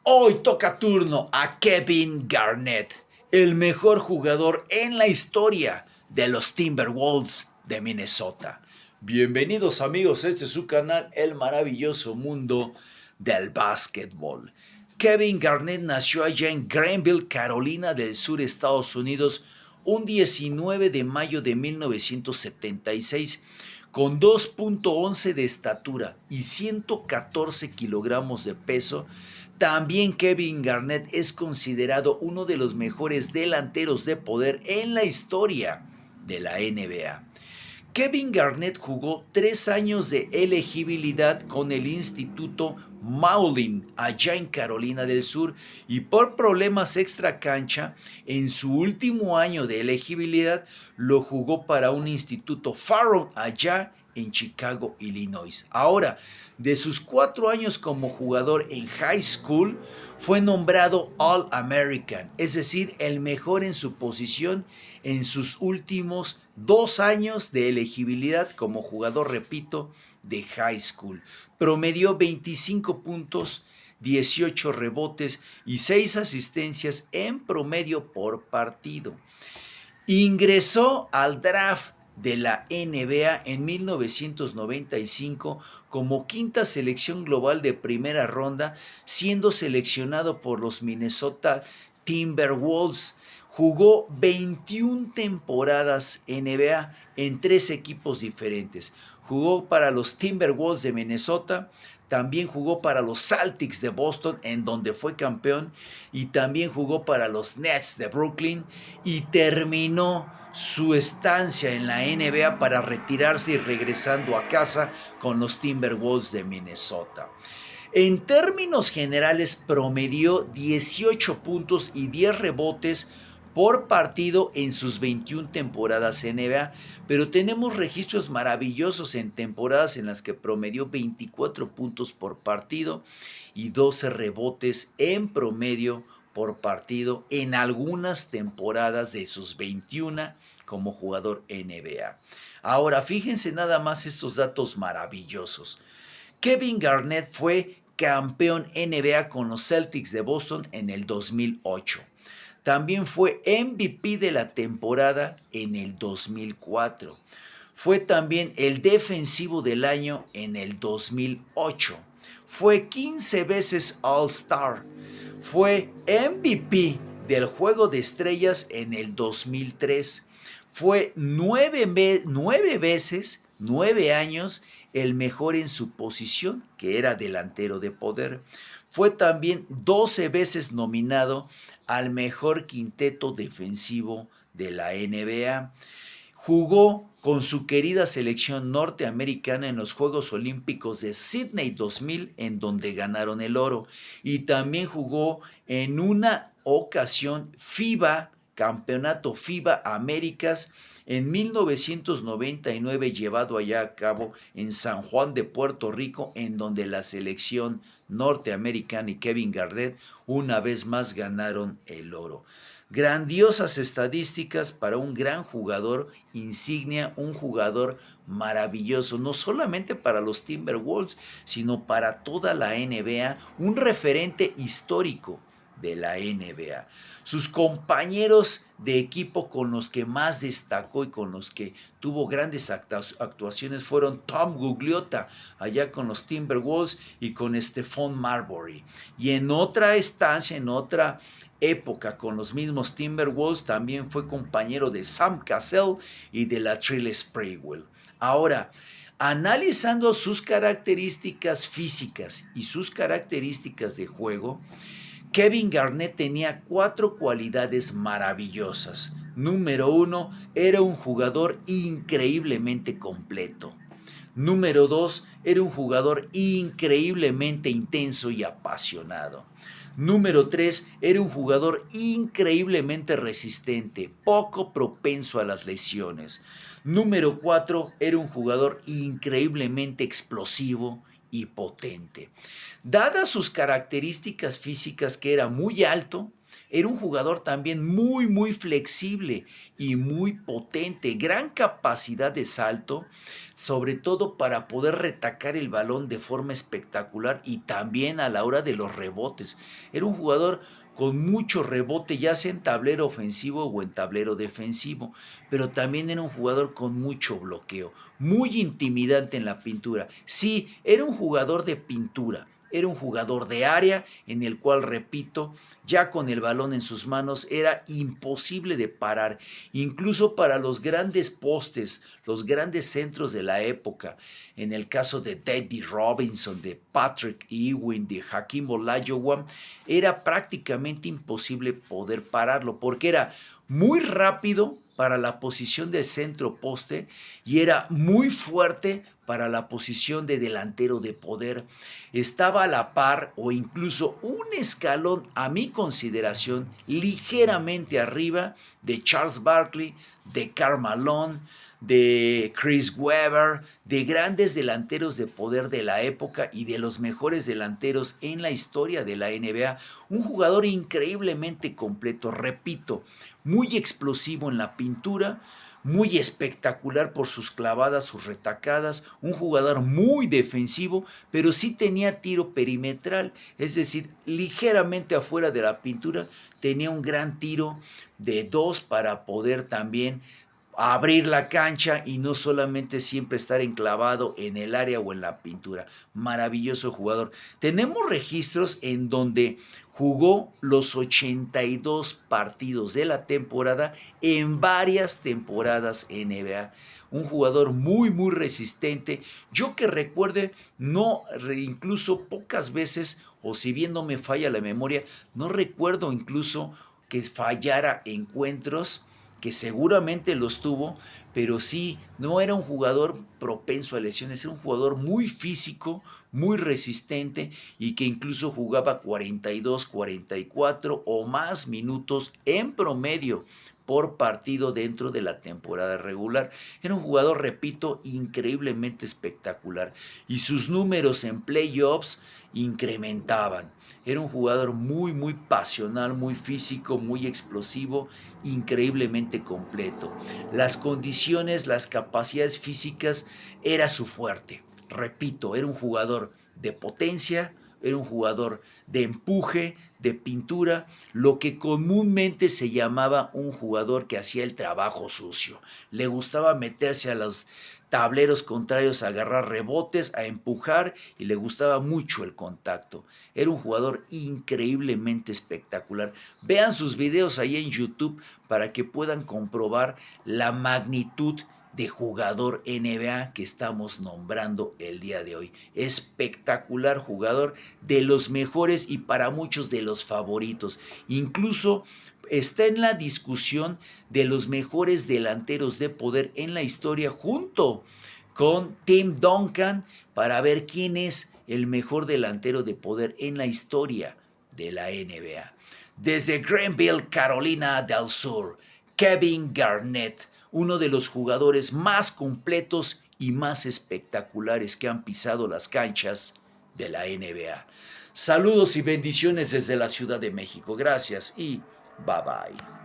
Hoy toca turno a Kevin Garnett, el mejor jugador en la historia de los Timberwolves de Minnesota. Bienvenidos amigos, este es su canal, El Maravilloso Mundo del Básquetbol. Kevin Garnett nació allá en Greenville, Carolina del Sur, Estados Unidos, un 19 de mayo de 1976, con 2.11 de estatura y 114 kilogramos de peso. También Kevin Garnett es considerado uno de los mejores delanteros de poder en la historia de la NBA. Kevin Garnett jugó 3 años de elegibilidad con el Instituto Maulin allá en Carolina del Sur y por problemas extra cancha en su último año de elegibilidad lo jugó para un Instituto Farrow allá en Chicago, Illinois. Ahora, de sus 4 años como jugador en high school, fue nombrado All-American, es decir, el mejor en su posición en sus últimos 2 años de elegibilidad como jugador, repito, de high school. Promedió 25 puntos, 18 rebotes y 6 asistencias en promedio por partido. Ingresó al draft de la NBA en 1995 como quinta selección global de primera ronda, siendo seleccionado por los Minnesota Timberwolves. Jugó 21 temporadas NBA en 3 equipos diferentes. Jugó para los Timberwolves de Minnesota, también jugó para los Celtics de Boston, en donde fue campeón, y también jugó para los Nets de Brooklyn, y terminó su estancia en la NBA para retirarse y regresando a casa con los Timberwolves de Minnesota. En términos generales, promedió 18 puntos y 10 rebotes por partido en sus 21 temporadas NBA, pero tenemos registros maravillosos en temporadas en las que promedió 24 puntos por partido y 12 rebotes en promedio por partido en algunas temporadas de sus 21 como jugador NBA. Ahora, fíjense nada más estos datos maravillosos. Kevin Garnett fue campeón NBA con los Celtics de Boston en el 2008. También fue MVP de la temporada en el 2004. Fue también el defensivo del año en el 2008. Fue 15 veces All-Star. Fue MVP del Juego de Estrellas en el 2003. Fue 9 veces, 9 años, el mejor en su posición, que era delantero de poder. Fue también 12 veces nominado al mejor quinteto defensivo de la NBA. Jugó con su querida selección norteamericana en los Juegos Olímpicos de Sydney 2000, en donde ganaron el oro. Y también jugó en una ocasión FIBA, Campeonato FIBA Américas, en 1999, llevado allá a cabo en San Juan de Puerto Rico, en donde la selección norteamericana y Kevin Garnett una vez más ganaron el oro. Grandiosas estadísticas para un gran jugador insignia, un jugador maravilloso, no solamente para los Timberwolves, sino para toda la NBA, un referente histórico de la NBA. Sus compañeros de equipo con los que más destacó y con los que tuvo grandes actuaciones fueron Tom Gugliotta, allá con los Timberwolves, y con Stephon Marbury. Y en otra estancia, en otra época con los mismos Timberwolves, también fue compañero de Sam Cassell y de Latrell Sprewell. Ahora, analizando sus características físicas y sus características de juego, Kevin Garnett tenía 4 cualidades maravillosas. Número 1, era un jugador increíblemente completo. Número 2, era un jugador increíblemente intenso y apasionado. Número 3, era un jugador increíblemente resistente, poco propenso a las lesiones. Número 4, era un jugador increíblemente explosivo y potente. Dadas sus características físicas, que era muy alto, Era un jugador también muy flexible y muy potente, gran capacidad de salto, sobre todo para poder retacar el balón de forma espectacular y también a la hora de los rebotes. Era un jugador con mucho rebote, ya sea en tablero ofensivo o en tablero defensivo, pero también era un jugador con mucho bloqueo, muy intimidante en la pintura. Sí, era un jugador de pintura. Era un jugador de área en el cual, repito, ya con el balón en sus manos era imposible de parar, incluso para los grandes postes, los grandes centros de la época. En el caso de David Robinson, de Patrick Ewing, de Hakeem Olajuwon, era prácticamente imposible poder pararlo porque era muy rápido para la posición de centro poste y era muy fuerte para la posición de delantero de poder. Estaba a la par o incluso un escalón, a mi consideración, ligeramente arriba de Charles Barkley, de Karl Malone, de Chris Webber, de grandes delanteros de poder de la época y de los mejores delanteros en la historia de la NBA. Un jugador increíblemente completo, repito, muy explosivo en la pintura, muy espectacular por sus clavadas, sus retacadas, un jugador muy defensivo, pero sí tenía tiro perimetral, es decir, ligeramente afuera de la pintura, tenía un gran tiro de dos para poder también abrir la cancha y no solamente siempre estar enclavado en el área o en la pintura. Maravilloso jugador. Tenemos registros en donde jugó los 82 partidos de la temporada en varias temporadas NBA. Un jugador muy resistente. Yo que recuerde, no, incluso pocas veces, o si bien no me falla la memoria, no recuerdo incluso que fallara encuentros, que seguramente los tuvo, pero sí, no era un jugador propenso a lesiones, era un jugador muy físico, muy resistente y que incluso jugaba 42, 44 o más minutos en promedio por partido dentro de la temporada regular. Era un jugador, repito, increíblemente espectacular y sus números en playoffs incrementaban. Era un jugador muy pasional, muy físico, muy explosivo, increíblemente completo. Las condiciones, las capacidades físicas era su fuerte. Repito, era un jugador de potencia, era un jugador de empuje, de pintura, lo que comúnmente se llamaba un jugador que hacía el trabajo sucio. Le gustaba meterse a los tableros contrarios a agarrar rebotes, a empujar y le gustaba mucho el contacto. Era un jugador increíblemente espectacular. Vean sus videos ahí en YouTube para que puedan comprobar la magnitud de jugador NBA que estamos nombrando el día de hoy. Espectacular jugador, de los mejores y para muchos de los favoritos. Incluso está en la discusión de los mejores delanteros de poder en la historia junto con Tim Duncan para ver quién es el mejor delantero de poder en la historia de la NBA. Desde Greenville, Carolina del Sur, Kevin Garnett, uno de los jugadores más completos y más espectaculares que han pisado las canchas de la NBA. Saludos y bendiciones desde la Ciudad de México. Gracias y bye bye.